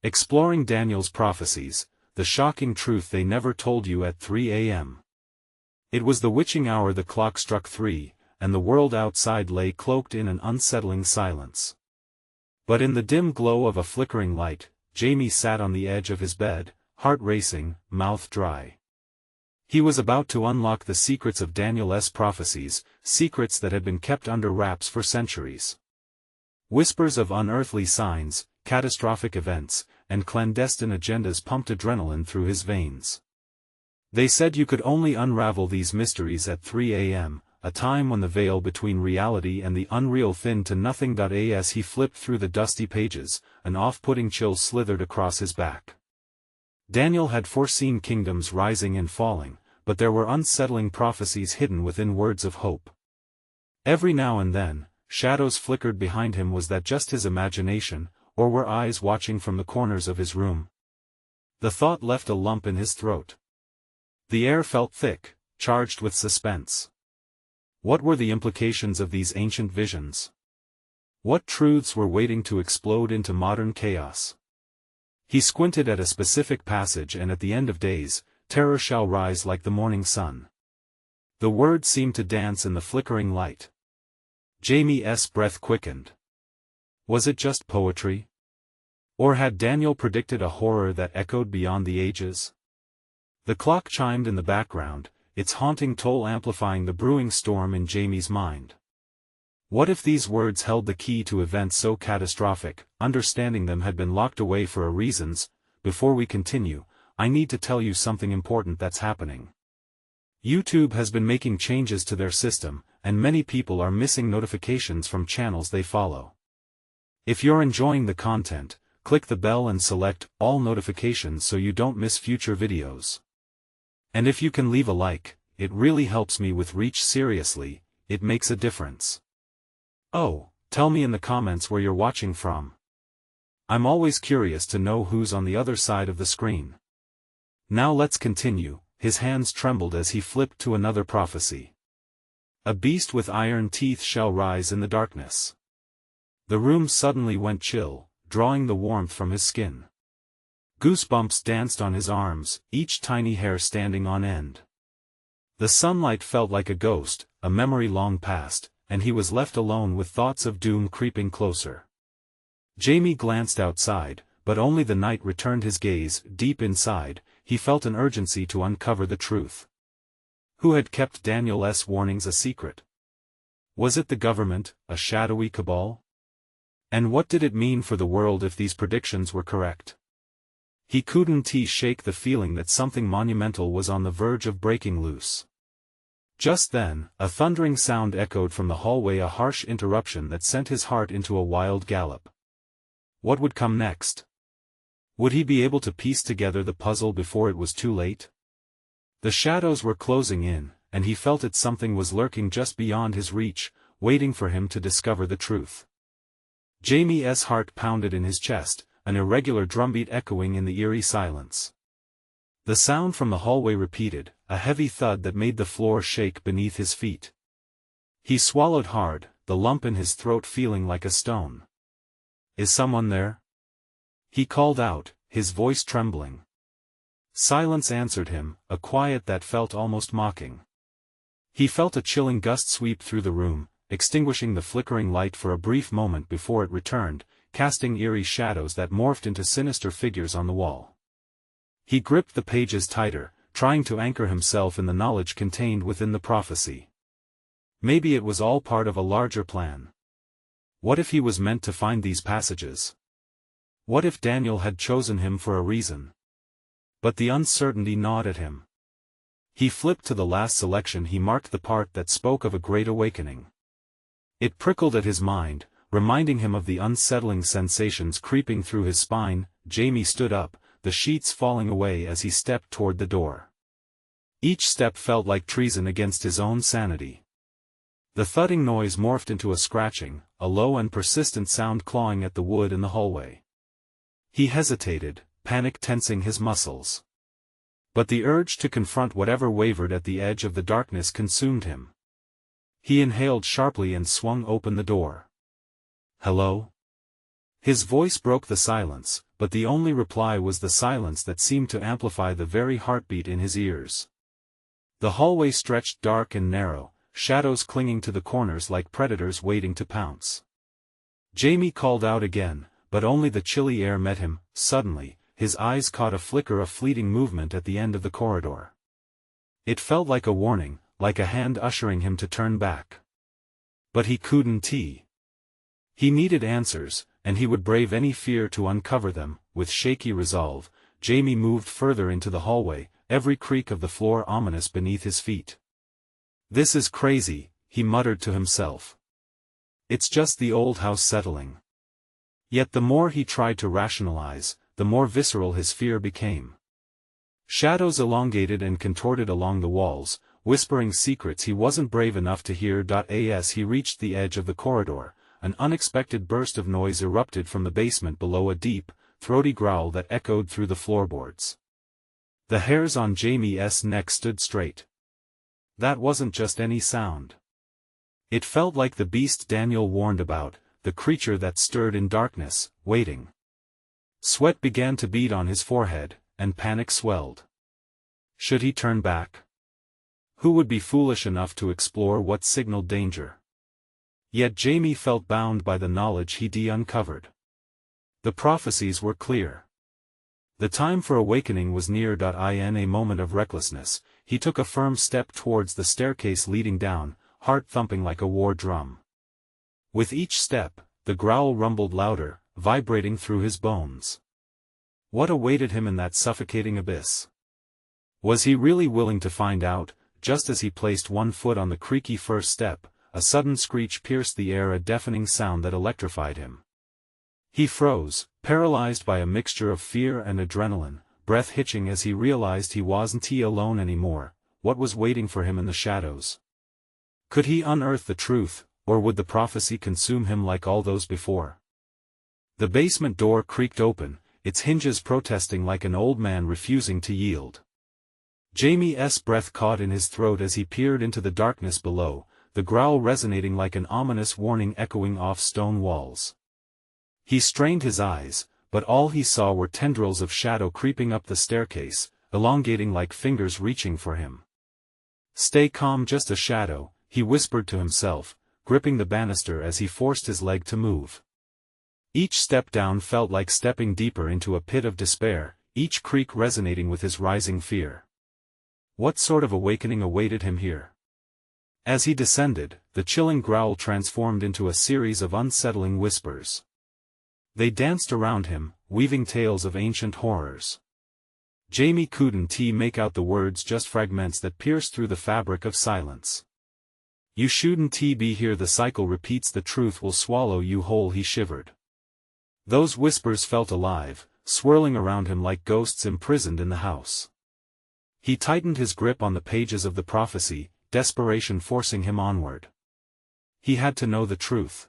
Exploring Daniel's prophecies, the shocking truth they never told you at 3 a.m. It was the witching hour. The clock struck 3, and the world outside lay cloaked in an unsettling silence. But in the dim glow of a flickering light, Jamie sat on the edge of his bed, heart racing, mouth dry. He was about to unlock the secrets of Daniel's prophecies, secrets that had been kept under wraps for centuries. Whispers of unearthly signs, catastrophic events, and clandestine agendas pumped adrenaline through his veins. They said you could only unravel these mysteries at 3 a.m., a time when the veil between reality and the unreal thinned to nothing. As he flipped through the dusty pages, an off-putting chill slithered across his back. Daniel had foreseen kingdoms rising and falling, but there were unsettling prophecies hidden within words of hope. Every now and then, shadows flickered behind him. Was that just his imagination, or were eyes watching from the corners of his room? The thought left a lump in his throat. The air felt thick, charged with suspense. What were the implications of these ancient visions? What truths were waiting to explode into modern chaos? He squinted at a specific passage, and at the end of days, terror shall rise like the morning sun. The words seemed to dance in the flickering light. Jamie's breath quickened. Was it just poetry? Or had Daniel predicted a horror that echoed beyond the ages? The clock chimed in the background, its haunting toll amplifying the brewing storm in Jamie's mind. What if these words held the key to events so catastrophic? Understanding them had been locked away for a reasons. Before we continue, I need to tell you something important that's happening. YouTube has been making changes to their system, and many people are missing notifications from channels they follow. If you're enjoying the content, click the bell and select all notifications so you don't miss future videos. And if you can leave a like, it really helps me with reach. Seriously, it makes a difference. Oh, tell me in the comments where you're watching from. I'm always curious to know who's on the other side of the screen. Now let's continue. His hands trembled as he flipped to another prophecy. A beast with iron teeth shall rise in the darkness. The room suddenly went chill, drawing the warmth from his skin. Goosebumps danced on his arms, each tiny hair standing on end. The sunlight felt like a ghost, a memory long past, and he was left alone with thoughts of doom creeping closer. Jamie glanced outside, but only the night returned his gaze. Deep inside, he felt an urgency to uncover the truth. Who had kept Daniel's warnings a secret? Was it the government, a shadowy cabal? And what did it mean for the world if these predictions were correct? He couldn't shake the feeling that something monumental was on the verge of breaking loose. Just then, a thundering sound echoed from the hallway, a harsh interruption that sent his heart into a wild gallop. What would come next? Would he be able to piece together the puzzle before it was too late? The shadows were closing in, and he felt that something was lurking just beyond his reach, waiting for him to discover the truth. Jamie's heart pounded in his chest, an irregular drumbeat echoing in the eerie silence. The sound from the hallway repeated, a heavy thud that made the floor shake beneath his feet. He swallowed hard, the lump in his throat feeling like a stone. Is someone there? He called out, his voice trembling. Silence answered him, a quiet that felt almost mocking. He felt a chilling gust sweep through the room, extinguishing the flickering light for a brief moment before it returned, casting eerie shadows that morphed into sinister figures on the wall. He gripped the pages tighter, trying to anchor himself in the knowledge contained within the prophecy. Maybe it was all part of a larger plan. What if he was meant to find these passages? What if Daniel had chosen him for a reason? But the uncertainty gnawed at him. He flipped to the last selection. He marked the part that spoke of a great awakening. It prickled at his mind, reminding him of the unsettling sensations creeping through his spine. Jamie stood up, the sheets falling away as he stepped toward the door. Each step felt like treason against his own sanity. The thudding noise morphed into a scratching, a low and persistent sound clawing at the wood in the hallway. He hesitated, panic tensing his muscles. But the urge to confront whatever wavered at the edge of the darkness consumed him. He inhaled sharply and swung open the door. Hello? His voice broke the silence, but the only reply was the silence that seemed to amplify the very heartbeat in his ears. The hallway stretched dark and narrow, shadows clinging to the corners like predators waiting to pounce. Jamie called out again, but only the chilly air met him. Suddenly, his eyes caught a flicker of fleeting movement at the end of the corridor. It felt like a warning, like a hand ushering him to turn back. But he couldn't. He needed answers, and he would brave any fear to uncover them. With shaky resolve, Jamie moved further into the hallway, every creak of the floor ominous beneath his feet. "This is crazy," he muttered to himself. "It's just the old house settling." Yet the more he tried to rationalize, the more visceral his fear became. Shadows elongated and contorted along the walls, whispering secrets he wasn't brave enough to hear. As he reached the edge of the corridor, an unexpected burst of noise erupted from the basement below, a deep, throaty growl that echoed through the floorboards. The hairs on Jamie's neck stood straight. That wasn't just any sound. It felt like the beast Daniel warned about, the creature that stirred in darkness, waiting. Sweat began to bead on his forehead, and panic swelled. Should he turn back? Who would be foolish enough to explore what signaled danger? Yet Jamie felt bound by the knowledge he'd uncovered. The prophecies were clear. The time for awakening was near. In a moment of recklessness, he took a firm step towards the staircase leading down, heart thumping like a war drum. With each step, the growl rumbled louder, vibrating through his bones. What awaited him in that suffocating abyss? Was he really willing to find out? Just as he placed one foot on the creaky first step, a sudden screech pierced the air, a deafening sound that electrified him. He froze, paralyzed by a mixture of fear and adrenaline, breath hitching as he realized he wasn't alone anymore. What was waiting for him in the shadows? Could he unearth the truth, or would the prophecy consume him like all those before? The basement door creaked open, its hinges protesting like an old man refusing to yield. Jamie's breath caught in his throat as he peered into the darkness below, the growl resonating like an ominous warning echoing off stone walls. He strained his eyes, but all he saw were tendrils of shadow creeping up the staircase, elongating like fingers reaching for him. "Stay calm, just a shadow," he whispered to himself, gripping the banister as he forced his leg to move. Each step down felt like stepping deeper into a pit of despair, each creak resonating with his rising fear. What sort of awakening awaited him here? As he descended, the chilling growl transformed into a series of unsettling whispers. They danced around him, weaving tales of ancient horrors. Jamie couldn't make out the words, just fragments that pierced through the fabric of silence. "You shouldn't be here, the cycle repeats, the truth will swallow you whole," he shivered. Those whispers felt alive, swirling around him like ghosts imprisoned in the house. He tightened his grip on the pages of the prophecy, desperation forcing him onward. He had to know the truth.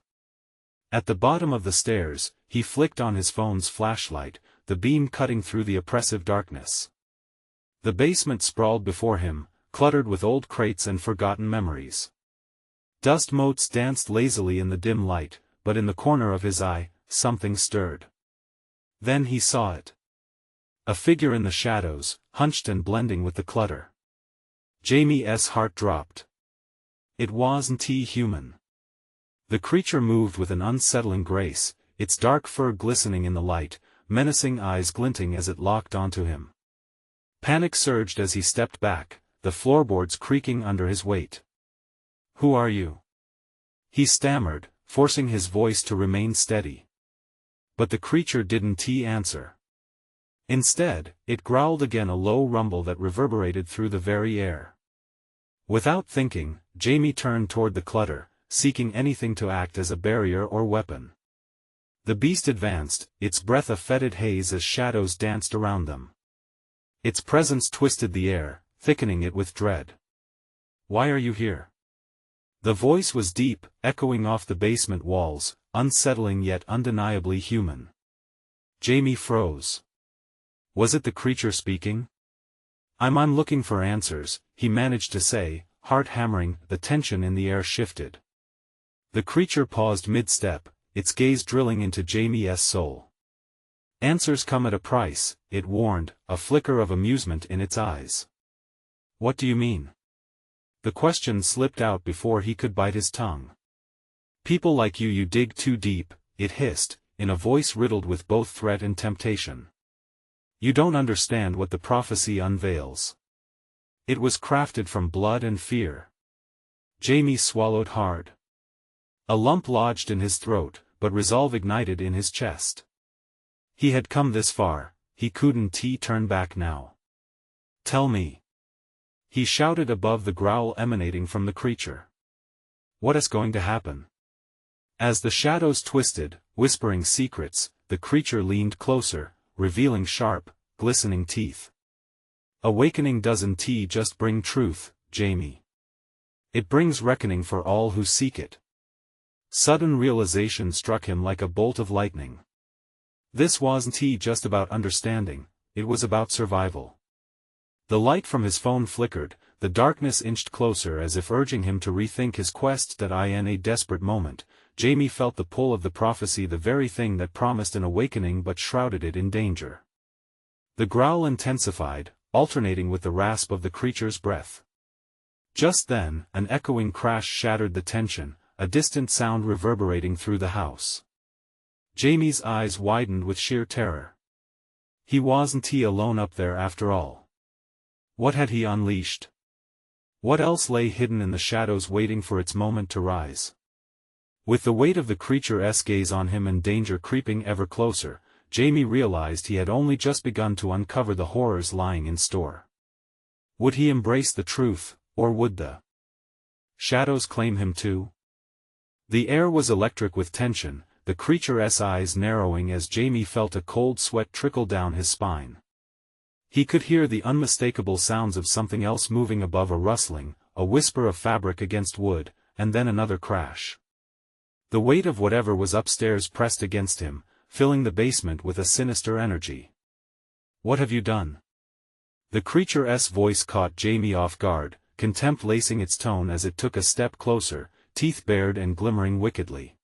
At the bottom of the stairs, he flicked on his phone's flashlight, the beam cutting through the oppressive darkness. The basement sprawled before him, cluttered with old crates and forgotten memories. Dust motes danced lazily in the dim light, but in the corner of his eye, something stirred. Then he saw it. A figure in the shadows, hunched and blending with the clutter. Jamie's heart dropped. It wasn't human. The creature moved with an unsettling grace, its dark fur glistening in the light, menacing eyes glinting as it locked onto him. Panic surged as he stepped back, the floorboards creaking under his weight. "Who are you?" he stammered, forcing his voice to remain steady. But the creature didn't answer. Instead, it growled again, a low rumble that reverberated through the very air. Without thinking, Jamie turned toward the clutter, seeking anything to act as a barrier or weapon. The beast advanced, its breath a fetid haze as shadows danced around them. Its presence twisted the air, thickening it with dread. "Why are you here?" The voice was deep, echoing off the basement walls, unsettling yet undeniably human. Jamie froze. Was it the creature speaking? I'm looking for answers," he managed to say, heart hammering. The tension in the air shifted. The creature paused mid-step, its gaze drilling into Jamie's soul. Answers come at a price, it warned, a flicker of amusement in its eyes. What do you mean? The question slipped out before he could bite his tongue. People like you dig too deep, it hissed, in a voice riddled with both threat and temptation. You don't understand what the prophecy unveils. It was crafted from blood and fear. Jamie swallowed hard. A lump lodged in his throat, but resolve ignited in his chest. He had come this far, he couldn't turn back now. Tell me. He shouted above the growl emanating from the creature. What is going to happen? As the shadows twisted, whispering secrets, the creature leaned closer, revealing sharp, glistening teeth. Awakening doesn't just bring truth, Jamie. It brings reckoning for all who seek it. Sudden realization struck him like a bolt of lightning. This wasn't just about understanding, it was about survival. The light from his phone flickered, the darkness inched closer as if urging him to rethink his quest. That in a desperate moment, Jamie felt the pull of the prophecy, the very thing that promised an awakening but shrouded it in danger. The growl intensified, alternating with the rasp of the creature's breath. Just then, an echoing crash shattered the tension, a distant sound reverberating through the house. Jamie's eyes widened with sheer terror. He wasn't alone up there after all. What had he unleashed? What else lay hidden in the shadows waiting for its moment to rise? With the weight of the creature's gaze on him and danger creeping ever closer, Jamie realized he had only just begun to uncover the horrors lying in store. Would he embrace the truth, or would the shadows claim him too? The air was electric with tension, the creature's eyes narrowing as Jamie felt a cold sweat trickle down his spine. He could hear the unmistakable sounds of something else moving above, a rustling, a whisper of fabric against wood, and then another crash. The weight of whatever was upstairs pressed against him, filling the basement with a sinister energy. What have you done? The creature's voice caught Jamie off guard, contempt lacing its tone as it took a step closer, teeth bared and glimmering wickedly.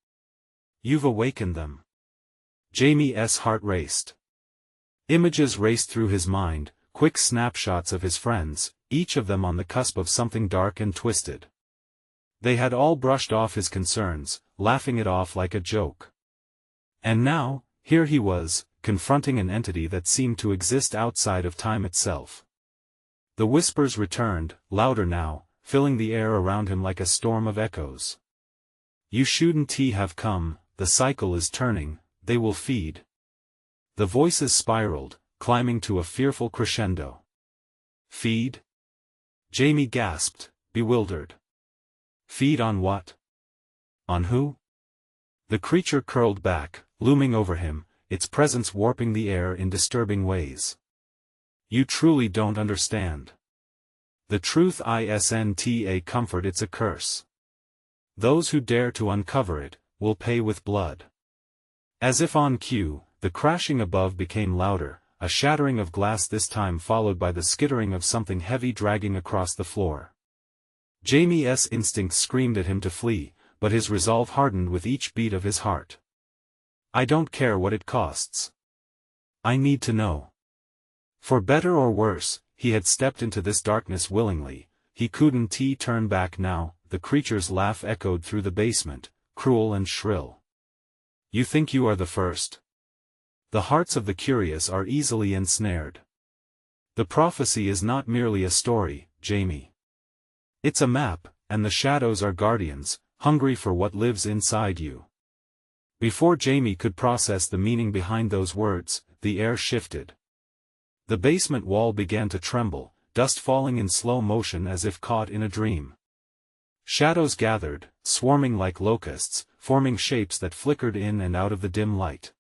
You've awakened them. Jamie's heart raced. Images raced through his mind, quick snapshots of his friends, each of them on the cusp of something dark and twisted. They had all brushed off his concerns, laughing it off like a joke. And now, here he was, confronting an entity that seemed to exist outside of time itself. The whispers returned, louder now, filling the air around him like a storm of echoes. You shouldn't have come, the cycle is turning, they will feed. The voices spiraled, climbing to a fearful crescendo. Feed? Jamie gasped, bewildered. Feed on what? On who? The creature curled back, looming over him, its presence warping the air in disturbing ways. You truly don't understand. The truth isn't a comfort, it's a curse. Those who dare to uncover it, will pay with blood. As if on cue, the crashing above became louder, a shattering of glass this time followed by the skittering of something heavy dragging across the floor. Jamie's instincts screamed at him to flee, but his resolve hardened with each beat of his heart. I don't care what it costs. I need to know. For better or worse, he had stepped into this darkness willingly, he couldn't turn back now. The creature's laugh echoed through the basement, cruel and shrill. You think you are the first? The hearts of the curious are easily ensnared. The prophecy is not merely a story, Jamie. It's a map, and the shadows are guardians, hungry for what lives inside you. Before Jamie could process the meaning behind those words, the air shifted. The basement wall began to tremble, dust falling in slow motion as if caught in a dream. Shadows gathered, swarming like locusts, forming shapes that flickered in and out of the dim light.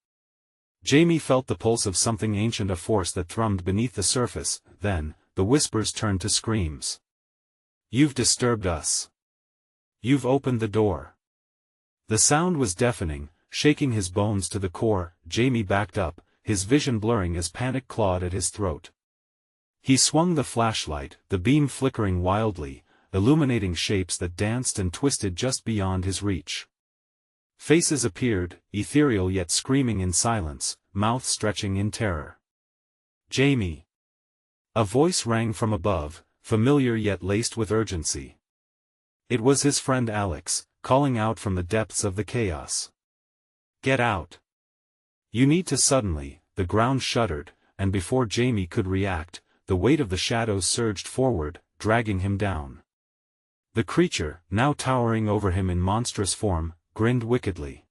Jamie felt the pulse of something ancient, a force that thrummed beneath the surface. Then, the whispers turned to screams. You've disturbed us. You've opened the door. The sound was deafening, shaking his bones to the core. Jamie backed up, his vision blurring as panic clawed at his throat. He swung the flashlight, the beam flickering wildly, illuminating shapes that danced and twisted just beyond his reach. Faces appeared, ethereal yet screaming in silence, mouths stretching in terror. "Jamie!" A voice rang from above, familiar yet laced with urgency. It was his friend Alex, calling out from the depths of the chaos. "Get out! You need to." Suddenly, the ground shuddered, and before Jamie could react, the weight of the shadows surged forward, dragging him down. The creature, now towering over him in monstrous form, grinned wickedly.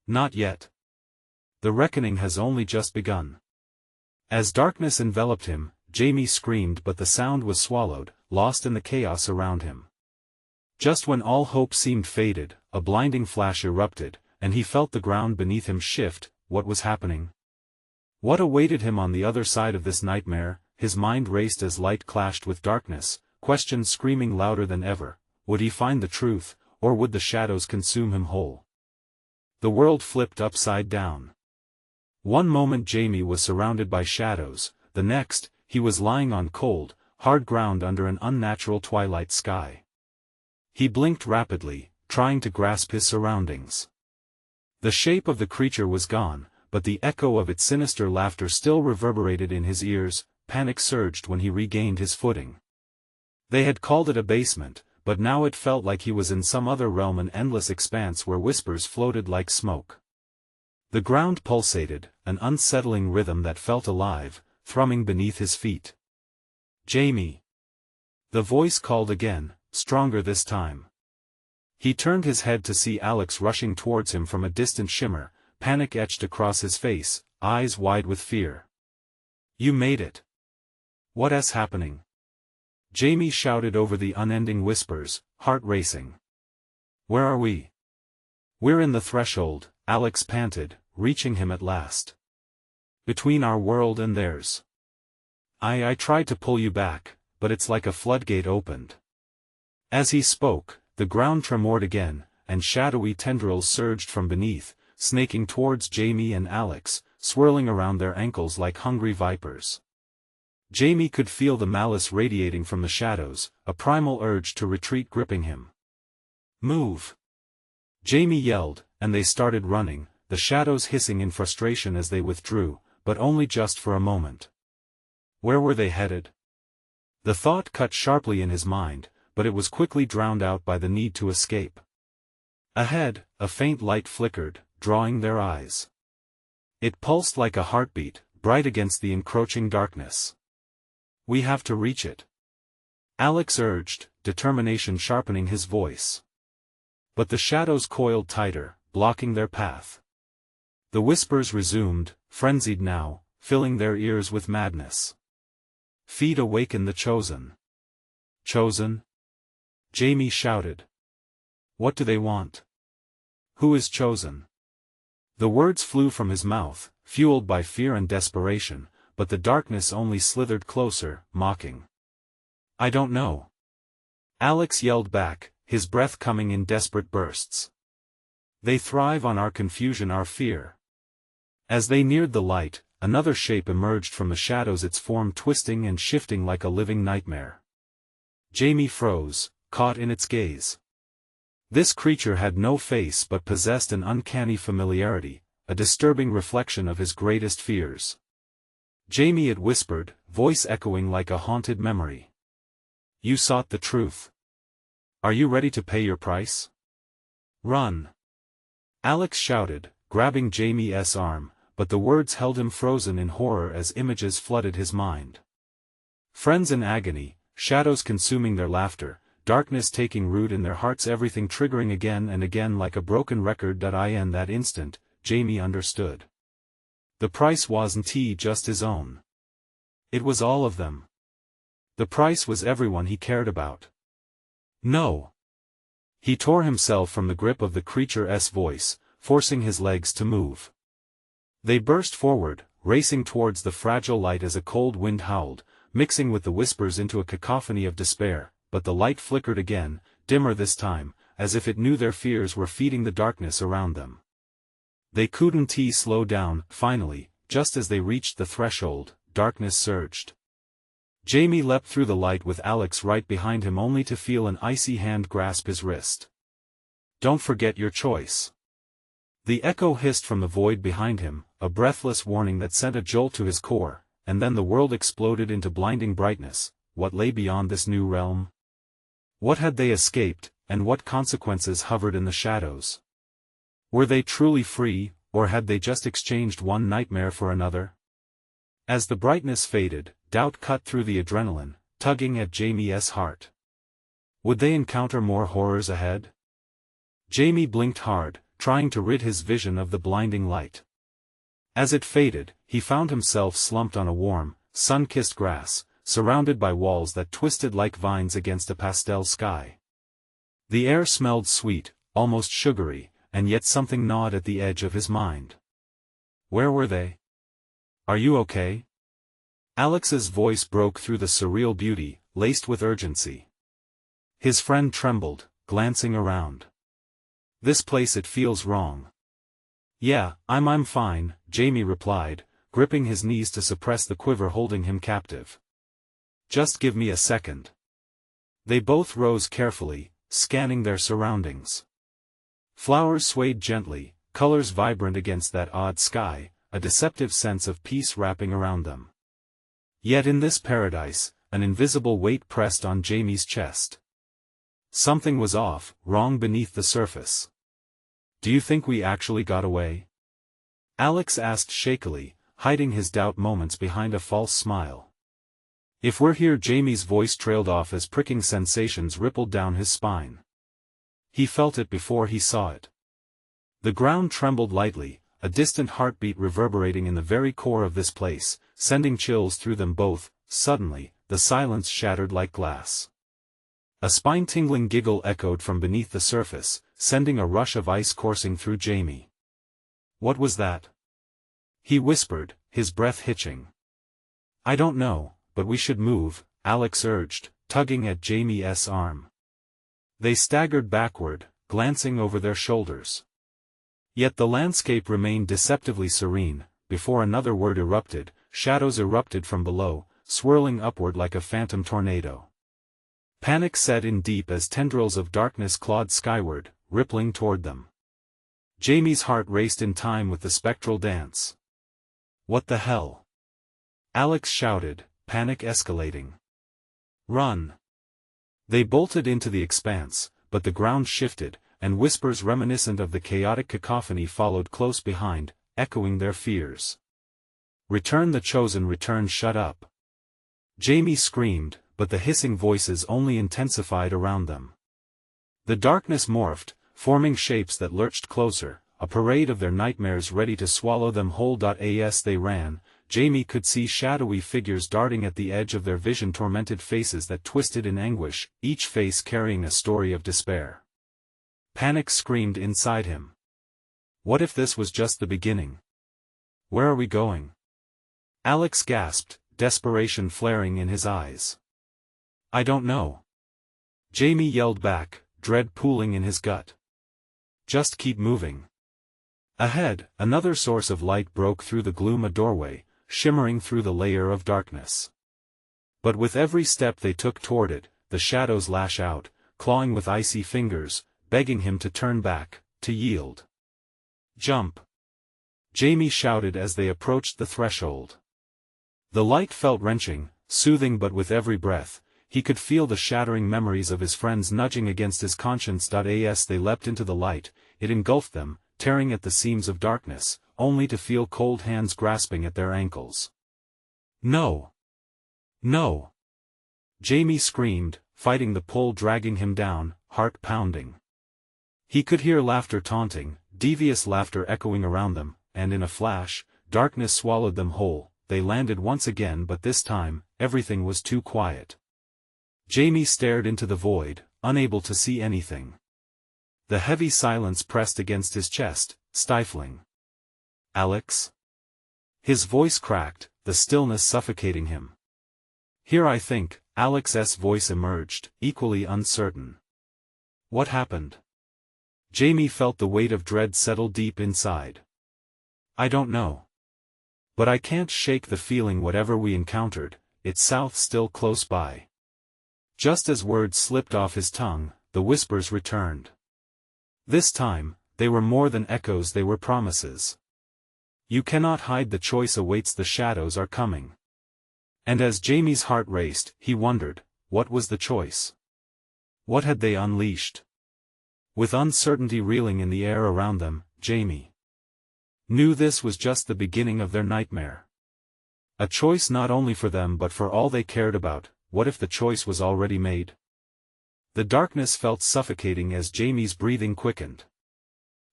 "Not yet. The reckoning has only just begun." As darkness enveloped him, Jamie screamed, but the sound was swallowed, lost in the chaos around him. Just when all hope seemed faded, a blinding flash erupted, and he felt the ground beneath him shift. What was happening? What awaited him on the other side of this nightmare? His mind raced as light clashed with darkness, questions screaming louder than ever. Would he find the truth, or would the shadows consume him whole? The world flipped upside down. One moment Jamie was surrounded by shadows, the next, he was lying on cold, hard ground under an unnatural twilight sky. He blinked rapidly, trying to grasp his surroundings. The shape of the creature was gone, but the echo of its sinister laughter still reverberated in his ears. Panic surged when he regained his footing. They had called it a basement, but now it felt like he was in some other realm, an endless expanse where whispers floated like smoke. The ground pulsated, an unsettling rhythm that felt alive, thrumming beneath his feet. "Jamie!" The voice called again, stronger this time. He turned his head to see Alex rushing towards him from a distant shimmer, panic etched across his face, eyes wide with fear. "You made it! What's happening?" Jamie shouted over the unending whispers, heart racing. "Where are we?" "We're in the threshold," Alex panted, reaching him at last. "Between our world and theirs. I tried to pull you back, but it's like a floodgate opened." As he spoke, the ground tremored again, and shadowy tendrils surged from beneath, snaking towards Jamie and Alex, swirling around their ankles like hungry vipers. Jamie could feel the malice radiating from the shadows, a primal urge to retreat gripping him. "Move!" Jamie yelled, and they started running, the shadows hissing in frustration as they withdrew, but only just for a moment. Where were they headed? The thought cut sharply in his mind, but it was quickly drowned out by the need to escape. Ahead, a faint light flickered, drawing their eyes. It pulsed like a heartbeat, bright against the encroaching darkness. "We have to reach it," Alex urged, determination sharpening his voice. But the shadows coiled tighter, blocking their path. The whispers resumed, frenzied now, filling their ears with madness. "Feed awaken the chosen." "Chosen?" Jamie shouted. "What do they want? Who is chosen?" The words flew from his mouth, fueled by fear and desperation, but the darkness only slithered closer, mocking. "I don't know." Alex yelled back, his breath coming in desperate bursts. "They thrive on our confusion, our fear." As they neared the light, another shape emerged from the shadows, its form twisting and shifting like a living nightmare. Jamie froze, caught in its gaze. This creature had no face but possessed an uncanny familiarity, a disturbing reflection of his greatest fears. "Jamie," it whispered, voice echoing like a haunted memory. "You sought the truth. Are you ready to pay your price? Run!" Alex shouted, grabbing Jamie's arm, but the words held him frozen in horror as images flooded his mind. Friends in agony, shadows consuming their laughter, darkness taking root in their hearts, everything triggering again and again like a broken record. In that instant, Jamie understood. The price wasn't just his own. It was all of them. The price was everyone he cared about. "No!" He tore himself from the grip of the creature's voice, forcing his legs to move. They burst forward, racing towards the fragile light as a cold wind howled, mixing with the whispers into a cacophony of despair, but the light flickered again, dimmer this time, as if it knew their fears were feeding the darkness around them. They couldn't slow down. Finally, just as they reached the threshold, darkness surged. Jamie leapt through the light with Alex right behind him, only to feel an icy hand grasp his wrist. "Don't forget your choice." The echo hissed from the void behind him, a breathless warning that sent a jolt to his core, and then the world exploded into blinding brightness. What lay beyond this new realm? What had they escaped, and what consequences hovered in the shadows? Were they truly free, or had they just exchanged one nightmare for another? As the brightness faded, doubt cut through the adrenaline, tugging at Jamie's heart. Would they encounter more horrors ahead? Jamie blinked hard, trying to rid his vision of the blinding light. As it faded, he found himself slumped on a warm, sun-kissed grass, surrounded by walls that twisted like vines against a pastel sky. The air smelled sweet, almost sugary, and yet something gnawed at the edge of his mind. Where were they? Are you okay? Alex's voice broke through the surreal beauty, laced with urgency. His friend trembled, glancing around. This place, it feels wrong. Yeah, I'm fine, Jamie replied, gripping his knees to suppress the quiver holding him captive. Just give me a second. They both rose carefully, scanning their surroundings. Flowers swayed gently, colors vibrant against that odd sky, a deceptive sense of peace wrapping around them. Yet in this paradise, an invisible weight pressed on Jamie's chest. Something was off, wrong beneath the surface. Do you think we actually got away? Alex asked shakily, hiding his doubt moments behind a false smile. If we're here, Jamie's voice trailed off as pricking sensations rippled down his spine. He felt it before he saw it. The ground trembled lightly, a distant heartbeat reverberating in the very core of this place, sending chills through them both. Suddenly, the silence shattered like glass. A spine-tingling giggle echoed from beneath the surface, sending a rush of ice coursing through Jamie. What was that? He whispered, his breath hitching. I don't know, but we should move, Alex urged, tugging at Jamie's arm. They staggered backward, glancing over their shoulders. Yet the landscape remained deceptively serene. Before another word erupted, shadows erupted from below, swirling upward like a phantom tornado. Panic set in deep as tendrils of darkness clawed skyward, rippling toward them. Jamie's heart raced in time with the spectral dance. What the hell? Alex shouted, panic escalating. Run! They bolted into the expanse, but the ground shifted, and whispers reminiscent of the chaotic cacophony followed close behind, echoing their fears. Return, the chosen return, shut up! Jamie screamed, but the hissing voices only intensified around them. The darkness morphed, forming shapes that lurched closer, a parade of their nightmares ready to swallow them whole. As they ran, Jamie could see shadowy figures darting at the edge of their vision, tormented faces that twisted in anguish, each face carrying a story of despair. Panic screamed inside him. What if this was just the beginning? Where are we going? Alex gasped, desperation flaring in his eyes. I don't know. Jamie yelled back, dread pooling in his gut. Just keep moving. Ahead, another source of light broke through the gloom, a doorway, shimmering through the layer of darkness. But with every step they took toward it, the shadows lash out, clawing with icy fingers, begging him to turn back, to yield. Jump! Jamie shouted as they approached the threshold. The light felt wrenching, soothing, but with every breath, he could feel the shattering memories of his friends nudging against his conscience. As they leapt into the light, it engulfed them, tearing at the seams of darkness, only to feel cold hands grasping at their ankles. No! No! Jamie screamed, fighting the pull dragging him down, heart pounding. He could hear laughter, taunting, devious laughter echoing around them, and in a flash, darkness swallowed them whole. They landed once again, but this time, everything was too quiet. Jamie stared into the void, unable to see anything. The heavy silence pressed against his chest, stifling. Alex? His voice cracked, the stillness suffocating him. Here, I think. Alex's voice emerged, equally uncertain. What happened? Jamie felt the weight of dread settle deep inside. I don't know. But I can't shake the feeling whatever we encountered, it's south, still close by. Just as words slipped off his tongue, the whispers returned. This time, they were more than echoes, they were promises. You cannot hide, the choice awaits, the shadows are coming. And as Jamie's heart raced, he wondered, what was the choice? What had they unleashed? With uncertainty reeling in the air around them, Jamie knew this was just the beginning of their nightmare. A choice not only for them but for all they cared about. What if the choice was already made? The darkness felt suffocating as Jamie's breathing quickened.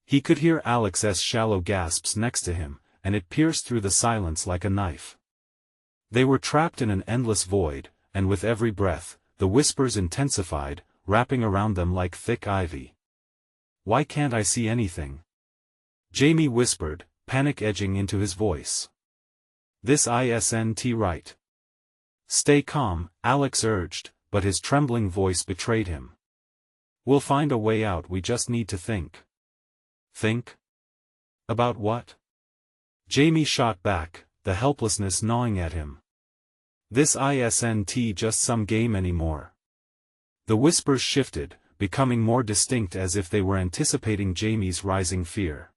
He could hear Alex's shallow gasps next to him, and it pierced through the silence like a knife. They were trapped in an endless void, and with every breath, the whispers intensified, wrapping around them like thick ivy. Why can't I see anything? Jamie whispered, panic edging into his voice. This isn't right. Stay calm, Alex urged, but his trembling voice betrayed him. We'll find a way out, we just need to think. Think? About what? Jamie shot back, the helplessness gnawing at him. This isn't just some game anymore. The whispers shifted, becoming more distinct as if they were anticipating Jamie's rising fear.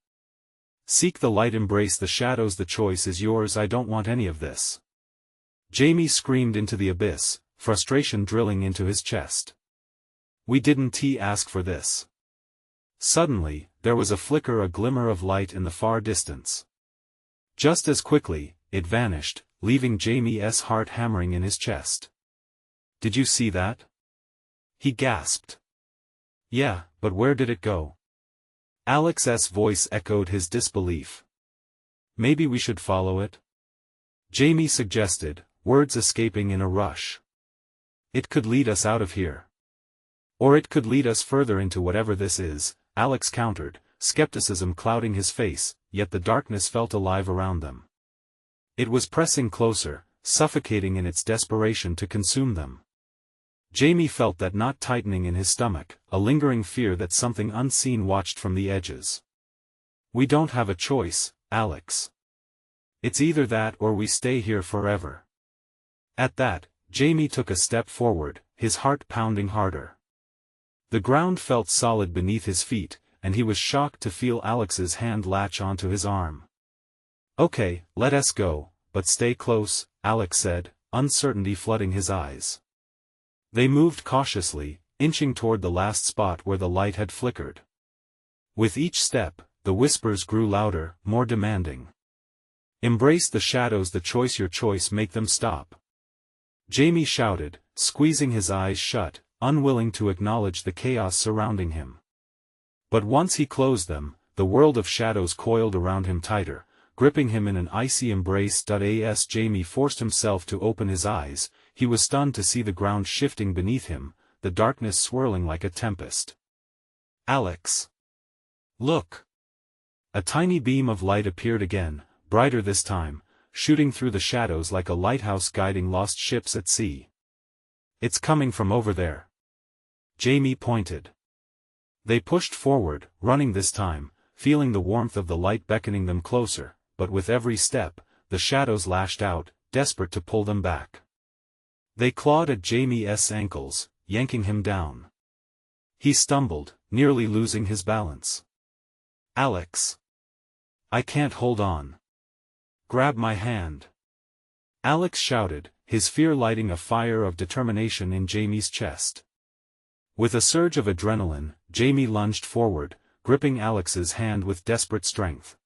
Seek the light, embrace the shadows, the choice is yours, I don't want any of this. Jamie screamed into the abyss, frustration drilling into his chest. We didn't ask for this. Suddenly, there was a flicker, a glimmer of light in the far distance. Just as quickly, it vanished, leaving Jamie's heart hammering in his chest. Did you see that? He gasped. Yeah, but where did it go? Alex's voice echoed his disbelief. Maybe we should follow it? Jamie suggested, words escaping in a rush. It could lead us out of here. Or it could lead us further into whatever this is, Alex countered, skepticism clouding his face, yet the darkness felt alive around them. It was pressing closer, suffocating in its desperation to consume them. Jamie felt that knot tightening in his stomach, a lingering fear that something unseen watched from the edges. We don't have a choice, Alex. It's either that or we stay here forever. At that, Jamie took a step forward, his heart pounding harder. The ground felt solid beneath his feet, and he was shocked to feel Alex's hand latch onto his arm. Okay, let us go, but stay close, Alex said, uncertainty flooding his eyes. They moved cautiously, inching toward the last spot where the light had flickered. With each step, the whispers grew louder, more demanding. Embrace the shadows, the choice your choice, make them stop. Jamie shouted, squeezing his eyes shut, unwilling to acknowledge the chaos surrounding him. But once he closed them, the world of shadows coiled around him tighter, gripping him in an icy embrace. As Jamie forced himself to open his eyes, he was stunned to see the ground shifting beneath him, the darkness swirling like a tempest. Alex! Look! A tiny beam of light appeared again, brighter this time, shooting through the shadows like a lighthouse guiding lost ships at sea. It's coming from over there. Jamie pointed. They pushed forward, running this time, feeling the warmth of the light beckoning them closer, but with every step, the shadows lashed out, desperate to pull them back. They clawed at Jamie's ankles, yanking him down. He stumbled, nearly losing his balance. Alex! I can't hold on. Grab my hand. Alex shouted, his fear lighting a fire of determination in Jamie's chest. With a surge of adrenaline, Jamie lunged forward, gripping Alex's hand with desperate strength.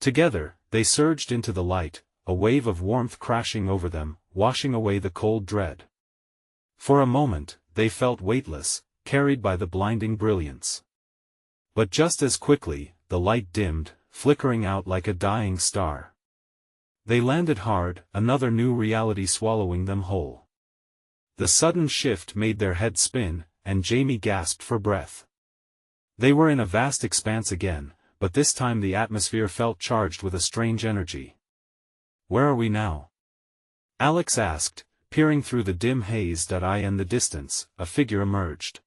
Together, they surged into the light, a wave of warmth crashing over them, washing away the cold dread. For a moment, they felt weightless, carried by the blinding brilliance. But just as quickly, the light dimmed, flickering out like a dying star. They landed hard, another new reality swallowing them whole. The sudden shift made their heads spin, and Jamie gasped for breath. They were in a vast expanse again, but this time the atmosphere felt charged with a strange energy. Where are we now? Alex asked, peering through the dim haze. In the distance, a figure emerged.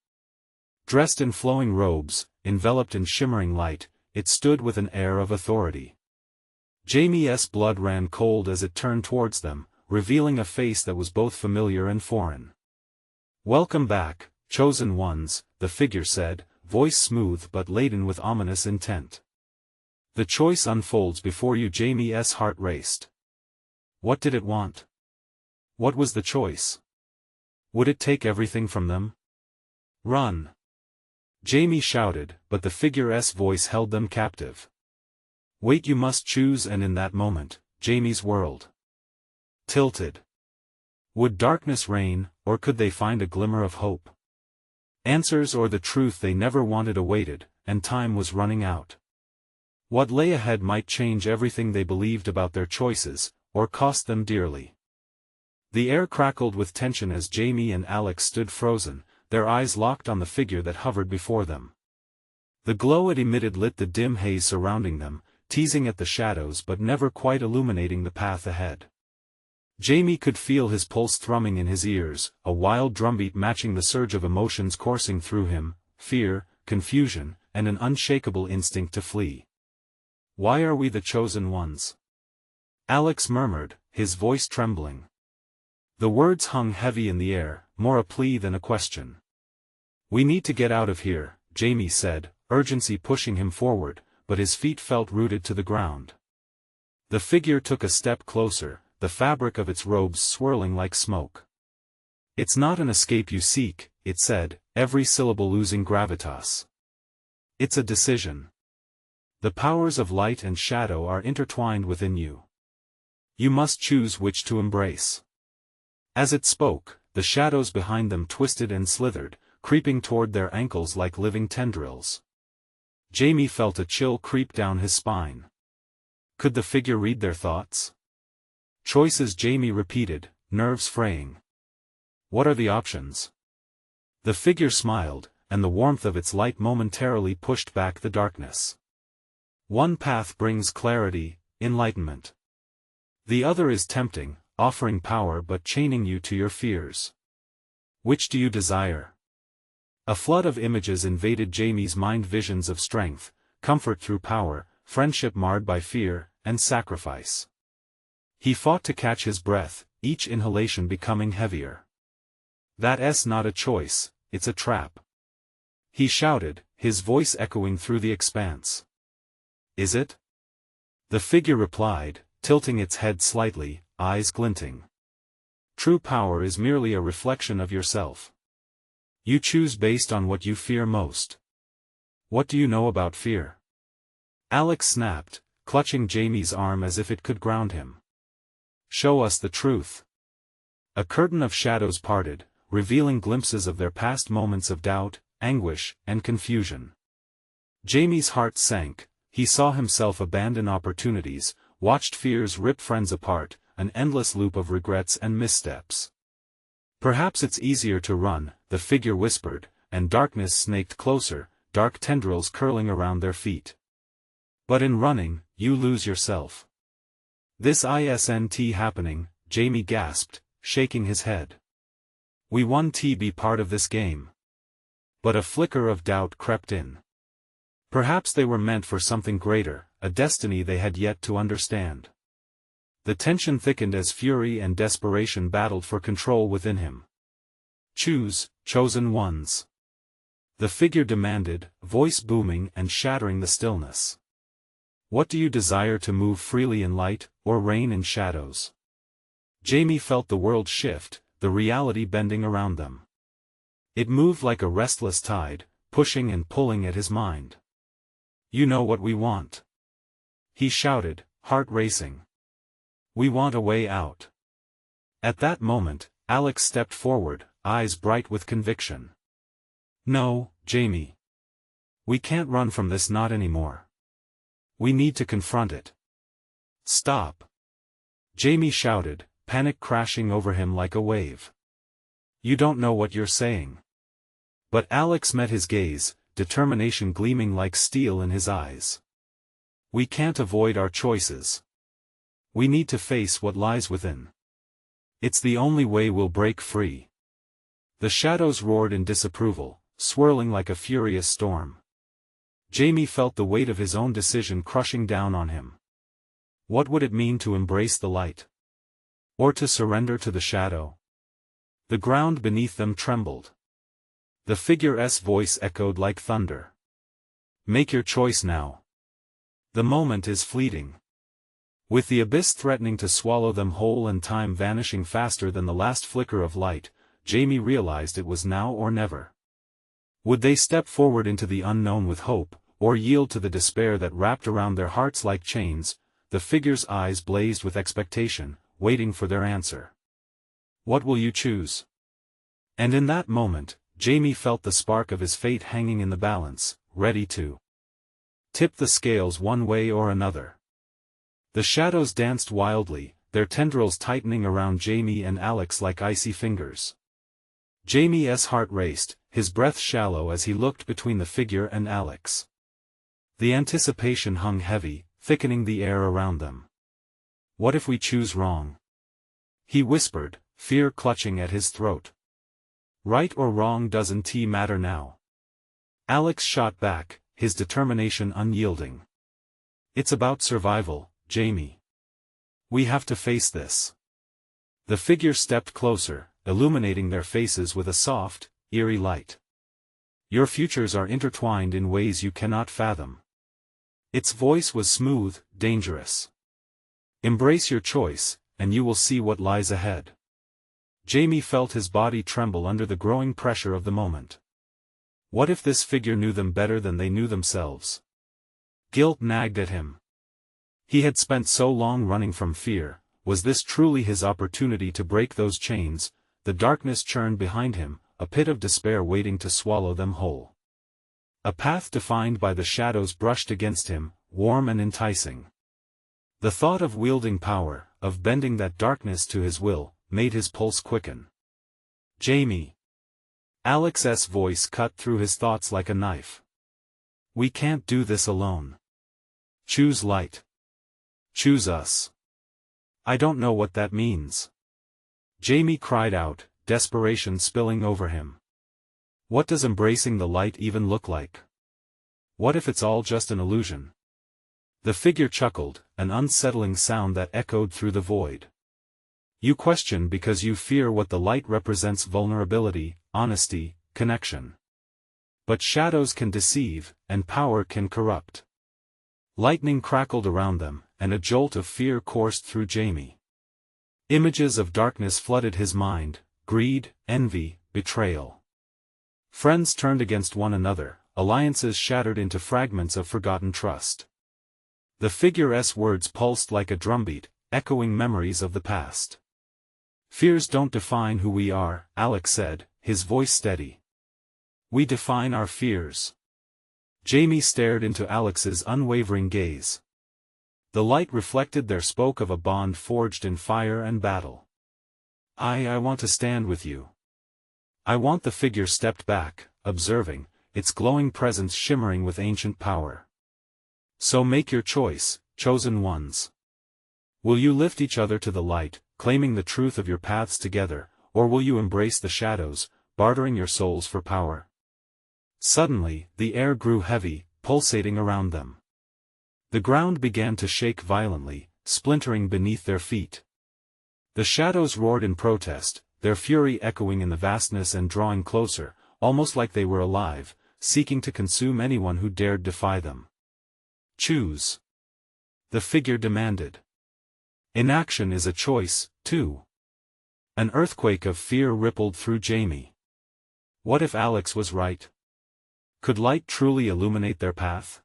Dressed in flowing robes, enveloped in shimmering light, it stood with an air of authority. Jamie's blood ran cold as it turned towards them, revealing a face that was both familiar and foreign. Welcome back, chosen ones, the figure said, voice smooth but laden with ominous intent. The choice unfolds before you. Jamie's heart raced. What did it want? What was the choice? Would it take everything from them? Run! Jamie shouted, but the figure's voice held them captive. Wait, you must choose. And in that moment, Jamie's world tilted. Would darkness reign, or could they find a glimmer of hope? Answers or the truth they never wanted awaited, and time was running out. What lay ahead might change everything they believed about their choices, or cost them dearly. The air crackled with tension as Jamie and Alex stood frozen, their eyes locked on the figure that hovered before them. The glow it emitted lit the dim haze surrounding them, teasing at the shadows but never quite illuminating the path ahead. Jamie could feel his pulse thrumming in his ears, a wild drumbeat matching the surge of emotions coursing through him, fear, confusion, and an unshakable instinct to flee. Why are we the chosen ones? Alex murmured, his voice trembling. The words hung heavy in the air, more a plea than a question. We need to get out of here, Jamie said, urgency pushing him forward, but his feet felt rooted to the ground. The figure took a step closer, the fabric of its robes swirling like smoke. It's not an escape you seek, it said, every syllable losing gravitas. It's a decision. The powers of light and shadow are intertwined within you. You must choose which to embrace. As it spoke, the shadows behind them twisted and slithered, creeping toward their ankles like living tendrils. Jamie felt a chill creep down his spine. Could the figure read their thoughts? Choices, Jamie repeated, nerves fraying. What are the options? The figure smiled, and the warmth of its light momentarily pushed back the darkness. One path brings clarity, enlightenment. The other is tempting, offering power but chaining you to your fears. Which do you desire? A flood of images invaded Jamie's mind, visions of strength, comfort through power, friendship marred by fear, and sacrifice. He fought to catch his breath, each inhalation becoming heavier. That's not a choice, it's a trap. He shouted, his voice echoing through the expanse. Is it? The figure replied, tilting its head slightly, eyes glinting. True power is merely a reflection of yourself. You choose based on what you fear most. What do you know about fear? Alex snapped, clutching Jamie's arm as if it could ground him. Show us the truth. A curtain of shadows parted, revealing glimpses of their past moments of doubt, anguish, and confusion. Jamie's heart sank, he saw himself abandon opportunities, watched fears rip friends apart, an endless loop of regrets and missteps. Perhaps it's easier to run, the figure whispered, and darkness snaked closer, dark tendrils curling around their feet. But in running, you lose yourself. This isn't happening, Jamie gasped, shaking his head. We want to be part of this game. But a flicker of doubt crept in. Perhaps they were meant for something greater, a destiny they had yet to understand. The tension thickened as fury and desperation battled for control within him. Choose, chosen ones. The figure demanded, voice booming and shattering the stillness. What do you desire, to move freely in light, or reign in shadows? Jamie felt the world shift, the reality bending around them. It moved like a restless tide, pushing and pulling at his mind. You know what we want. He shouted, heart racing. We want a way out. At that moment, Alex stepped forward, eyes bright with conviction. No, Jamie. We can't run from this, not anymore. We need to confront it. Stop. Jamie shouted, panic crashing over him like a wave. You don't know what you're saying. But Alex met his gaze, determination gleaming like steel in his eyes. We can't avoid our choices. We need to face what lies within. It's the only way we'll break free. The shadows roared in disapproval, swirling like a furious storm. Jamie felt the weight of his own decision crushing down on him. What would it mean to embrace the light? Or to surrender to the shadow? The ground beneath them trembled. The figure's voice echoed like thunder. Make your choice now. The moment is fleeting. With the abyss threatening to swallow them whole and time vanishing faster than the last flicker of light, Jamie realized it was now or never. Would they step forward into the unknown with hope, or yield to the despair that wrapped around their hearts like chains? The figure's eyes blazed with expectation, waiting for their answer. What will you choose? And in that moment, Jamie felt the spark of his fate hanging in the balance, ready to tip the scales one way or another. The shadows danced wildly, their tendrils tightening around Jamie and Alex like icy fingers. Jamie's heart raced, his breath shallow as he looked between the figure and Alex. The anticipation hung heavy, thickening the air around them. What if we choose wrong? He whispered, fear clutching at his throat. Right or wrong doesn't matter now. Alex shot back, his determination unyielding. It's about survival, Jamie. We have to face this. The figure stepped closer, illuminating their faces with a soft, eerie light. Your futures are intertwined in ways you cannot fathom. Its voice was smooth, dangerous. Embrace your choice, and you will see what lies ahead. Jamie felt his body tremble under the growing pressure of the moment. What if this figure knew them better than they knew themselves? Guilt nagged at him. He had spent so long running from fear. Was this truly his opportunity to break those chains? The darkness churned behind him, a pit of despair waiting to swallow them whole. A path defined by the shadows brushed against him, warm and enticing. The thought of wielding power, of bending that darkness to his will, made his pulse quicken. Jamie. Alex's voice cut through his thoughts like a knife. We can't do this alone. Choose light. Choose us. I don't know what that means. Jamie cried out, desperation spilling over him. What does embracing the light even look like? What if it's all just an illusion? The figure chuckled, an unsettling sound that echoed through the void. You question because you fear what the light represents: vulnerability, honesty, connection. But shadows can deceive, and power can corrupt. Lightning crackled around them, and a jolt of fear coursed through Jamie. Images of darkness flooded his mind: greed, envy, betrayal. Friends turned against one another, alliances shattered into fragments of forgotten trust. The figure's words pulsed like a drumbeat, echoing memories of the past. Fears don't define who we are, Alex said, his voice steady. We define our fears. Jamie stared into Alex's unwavering gaze. The light reflected there spoke of a bond forged in fire and battle. I want to stand with you. I want. The figure stepped back, observing, its glowing presence shimmering with ancient power. So make your choice, chosen ones. Will you lift each other to the light, claiming the truth of your paths together, or will you embrace the shadows, bartering your souls for power? Suddenly, the air grew heavy, pulsating around them. The ground began to shake violently, splintering beneath their feet. The shadows roared in protest, their fury echoing in the vastness and drawing closer, almost like they were alive, seeking to consume anyone who dared defy them. Choose. The figure demanded. Inaction is a choice, too. An earthquake of fear rippled through Jamie. What if Alex was right? Could light truly illuminate their path?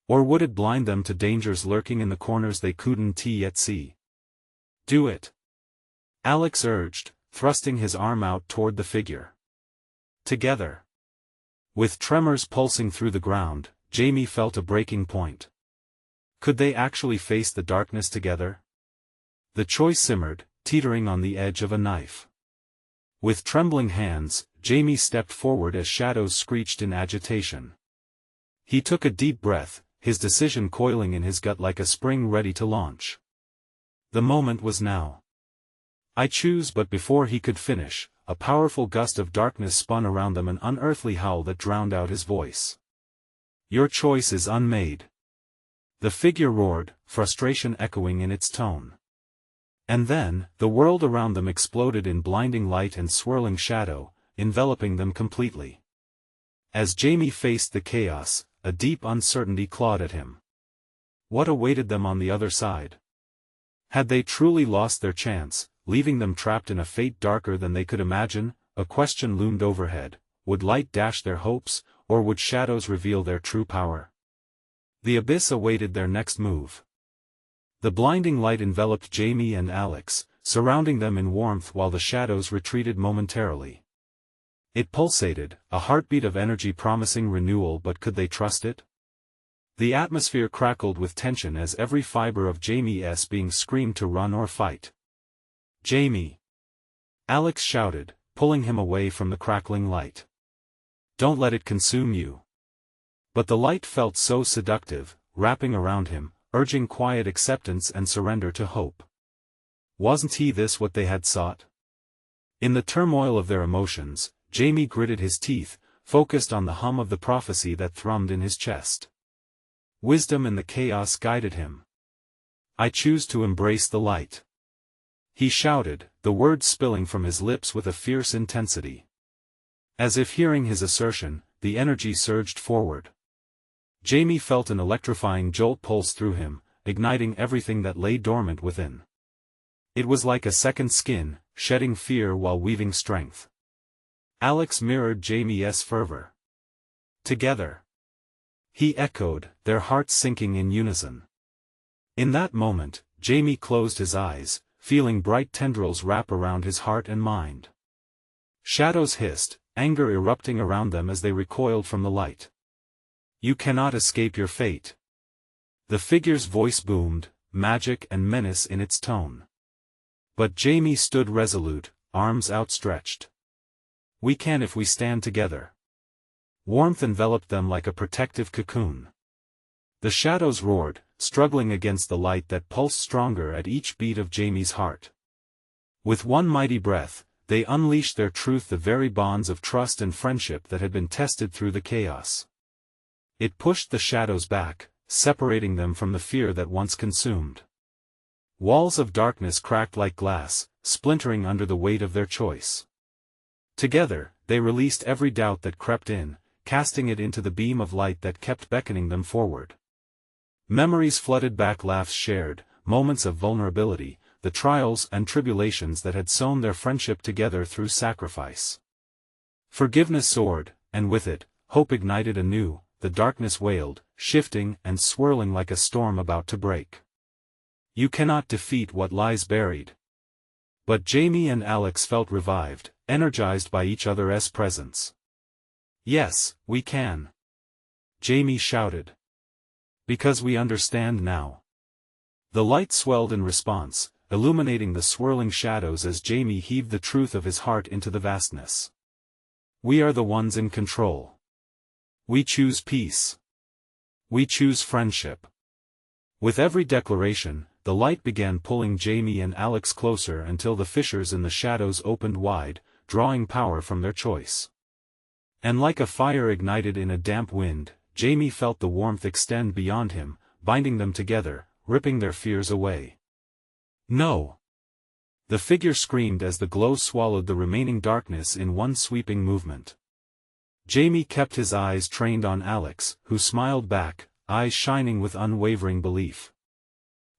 Or would it blind them to dangers lurking in the corners they couldn't yet see? Do it. Alex urged, thrusting his arm out toward the figure. Together. With tremors pulsing through the ground, Jamie felt a breaking point. Could they actually face the darkness together? The choice simmered, teetering on the edge of a knife. With trembling hands, Jamie stepped forward as shadows screeched in agitation. He took a deep breath, his decision coiling in his gut like a spring ready to launch. The moment was now. I choose. But before he could finish, a powerful gust of darkness spun around them, an unearthly howl that drowned out his voice. Your choice is unmade. The figure roared, frustration echoing in its tone. And then, the world around them exploded in blinding light and swirling shadow, enveloping them completely. As Jamie faced the chaos, a deep uncertainty clawed at him. What awaited them on the other side? Had they truly lost their chance, leaving them trapped in a fate darker than they could imagine? A question loomed overhead. Would light dash their hopes, or would shadows reveal their true power? The abyss awaited their next move. The blinding light enveloped Jamie and Alex, surrounding them in warmth while the shadows retreated momentarily. It pulsated, a heartbeat of energy promising renewal, but could they trust it? The atmosphere crackled with tension as every fiber of Jamie's being screamed to run or fight. "Jamie!" Alex shouted, pulling him away from the crackling light. "Don't let it consume you." But the light felt so seductive, wrapping around him, urging quiet acceptance and surrender to hope. Wasn't this what they had sought? In the turmoil of their emotions, Jamie gritted his teeth, focused on the hum of the prophecy that thrummed in his chest. Wisdom in the chaos guided him. "I choose to embrace the light," he shouted, the words spilling from his lips with a fierce intensity. As if hearing his assertion, the energy surged forward. Jamie felt an electrifying jolt pulse through him, igniting everything that lay dormant within. It was like a second skin, shedding fear while weaving strength. Alex mirrored Jamie's fervor. "Together," he echoed, their hearts sinking in unison. In that moment, Jamie closed his eyes, feeling bright tendrils wrap around his heart and mind. Shadows hissed, anger erupting around them as they recoiled from the light. "You cannot escape your fate." The figure's voice boomed, magic and menace in its tone. But Jamie stood resolute, arms outstretched. "We can if we stand together." Warmth enveloped them like a protective cocoon. The shadows roared, struggling against the light that pulsed stronger at each beat of Jamie's heart. With one mighty breath, they unleashed their truth, the very bonds of trust and friendship that had been tested through the chaos. It pushed the shadows back, separating them from the fear that once consumed. Walls of darkness cracked like glass, splintering under the weight of their choice. Together, they released every doubt that crept in, casting it into the beam of light that kept beckoning them forward. Memories flooded back, laughs shared, moments of vulnerability, the trials and tribulations that had sewn their friendship together through sacrifice. Forgiveness soared, and with it, hope ignited anew. The darkness wailed, shifting and swirling like a storm about to break. "You cannot defeat what lies buried." But Jamie and Alex felt revived, energized by each other's presence. "Yes, we can," Jamie shouted. "Because we understand now." The light swelled in response, illuminating the swirling shadows as Jamie heaved the truth of his heart into the vastness. "We are the ones in control. We choose peace. We choose friendship." With every declaration, the light began pulling Jamie and Alex closer until the fissures in the shadows opened wide, drawing power from their choice. And like a fire ignited in a damp wind, Jamie felt the warmth extend beyond him, binding them together, ripping their fears away. "No!" the figure screamed as the glow swallowed the remaining darkness in one sweeping movement. Jamie kept his eyes trained on Alex, who smiled back, eyes shining with unwavering belief.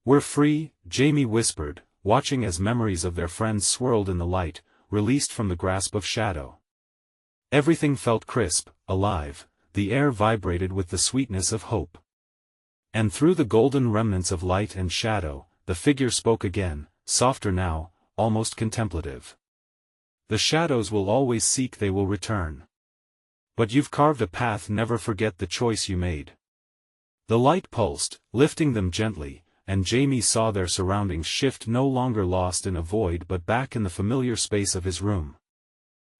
"We're free," Jamie whispered, watching as memories of their friends swirled in the light, released from the grasp of shadow. Everything felt crisp, alive, the air vibrated with the sweetness of hope. And through the golden remnants of light and shadow, the figure spoke again, softer now, almost contemplative. "The shadows will always seek, they will return. But you've carved a path, never forget the choice you made." The light pulsed, lifting them gently, and Jamie saw their surroundings shift, no longer lost in a void but back in the familiar space of his room.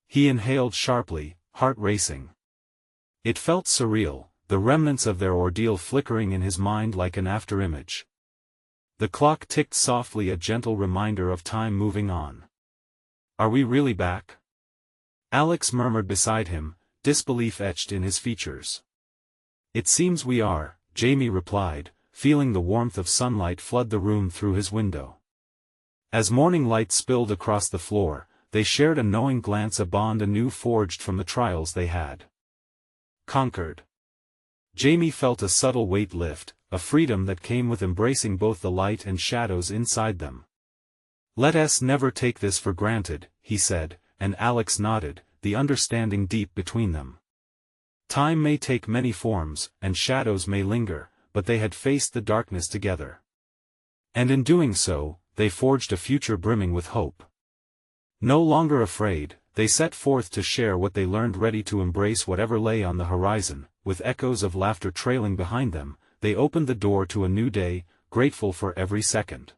He inhaled sharply, heart racing. It felt surreal, the remnants of their ordeal flickering in his mind like an afterimage. The clock ticked softly, a gentle reminder of time moving on. "Are we really back?" Alex murmured beside him, disbelief etched in his features. "It seems we are," Jamie replied, feeling the warmth of sunlight flood the room through his window. As morning light spilled across the floor, they shared a knowing glance, a bond anew forged from the trials they had conquered. Jamie felt a subtle weight lift, a freedom that came with embracing both the light and shadows inside them. "Let us never take this for granted," he said, and Alex nodded, the understanding deep between them. Time may take many forms, and shadows may linger, but they had faced the darkness together. And in doing so, they forged a future brimming with hope. No longer afraid, they set forth to share what they learned, ready to embrace whatever lay on the horizon. With echoes of laughter trailing behind them, they opened the door to a new day, grateful for every second.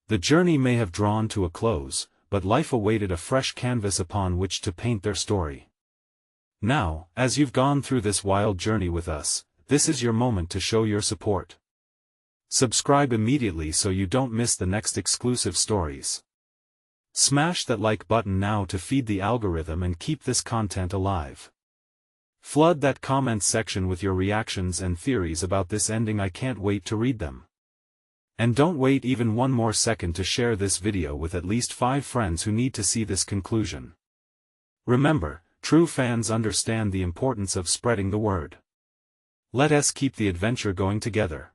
The journey may have drawn to a close, but life awaited a fresh canvas upon which to paint their story. Now, as you've gone through this wild journey with us, this is your moment to show your support. Subscribe immediately so you don't miss the next exclusive stories. Smash that like button now to feed the algorithm and keep this content alive. Flood that comment section with your reactions and theories about this ending. I can't wait to read them. And don't wait even one more second to share this video with at least 5 friends who need to see this conclusion. Remember, true fans understand the importance of spreading the word. Let us keep the adventure going together.